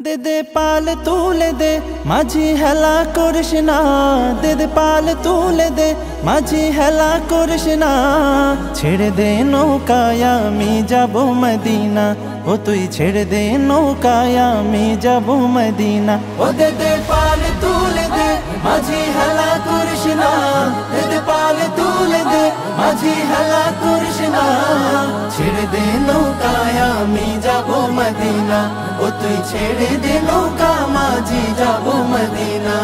দে দে পাল তুলে দে মাঝি হেলা করিস না, দে দে পাল তুলে দে মাঝি হেলা করিস না। ছেড়ে দে নৌকায় আমি যাব মদিনা, ও তুই ছেড়ে দে নৌকায় আমি যাব মদিনা। ও দে দে পাল তুলে দে মাঝি হেলা করিস না, দে দে পাল তুলে দে মাঝি হেলা করিস না। ছেড়ে দে নৌকায় আমি যাব মদিনা, ও তুই ছেড়ে দে নৌকা মাঝি যাব মদিনা।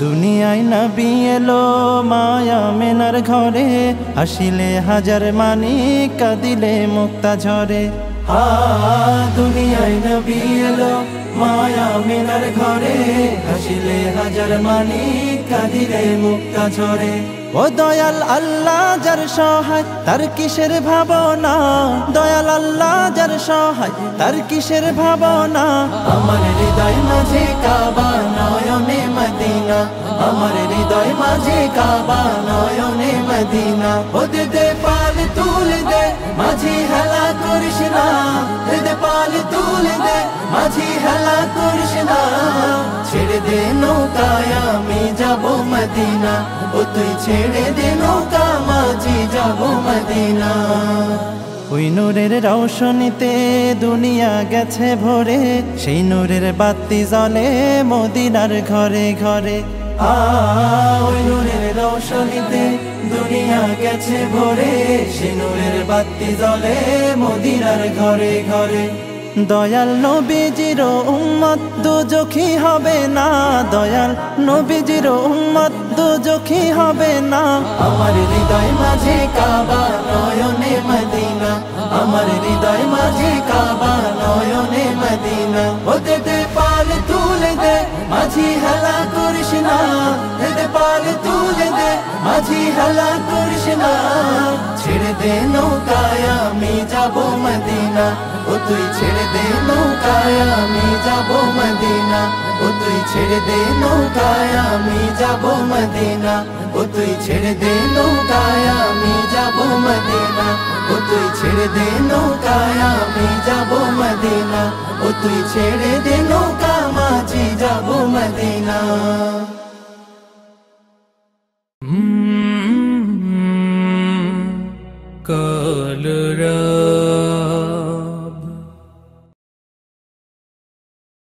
দুনিয়ায় নবী এলো মায়া মেনার ঘরে, আসিলে হাজার মানিক কাঁদিলে মুক্তা ঝরে। দুনিয়ায় নবী এলো মায়া মেনার ঘরে, আসিলে হাজার মানিক কাঁদিলে মুক্তা ঝরে। ও দয়াল আল্লাহ যার সহায় তার কিসের ভাবনা, দয়াল আল্লাহ যার সহায় তার কিসের ভাবনা। আমার হৃদয় মাঝে কাবা নয়নে মদিনা, আমার হৃদয় মাঝে কাবা নয়নে মদিনা। ও দে দে পাল তুলে দে মাঝি হেলা করিস না, দে দে পাল তুলে দে মাঝি হেলা করিস না। ছেড়ে দে নৌকায় আমি যাব মদিনা, ও তুই ছেড়ে দে নৌকা মাঝি যাব মদিনা। ওই নূরের রৌশনীতে দুনিয়া গেছে ভরে, সেই নূরের বাতি জ্বলে মদিনার ঘরে ঘরে। ওই নূরের রৌশনীতে দুনিয়া গেছে ভরে, সেই নূরের বাতি জ্বলে মদিনার ঘরে ঘরে। দয়াল নবীজির উম্মত দুজখী হবে না, দয়াল নবীজির উম্মত দুজখী হবে না। আমার হৃদয় মাঝে কাবা নয়নে মদিনা, আমার হৃদয় মাঝে কাবা নয়নে মদিনা। ও দে দে পাল তুলে দে মাঝি হেলা করিস না, দে দে পাল তুলে দে মাঝি হেলা করিস না। ছেড়ে দে নৌকায় আমি যাব মদিনা, ও তুই ছেড়ে দে নৌকায় আমি যাব মদিনা, ও তুই ছেড়ে দে নৌকায় আমি যাব মদিনা, ও তুই ছেড়ে দে নৌকায় আমি যাব মদিনা, ও তুই ছেড়ে দে নৌকায় আমি যাব মদিনা, ও তুই ছেড়ে দে নৌকা মাঝি যাব মদিনা।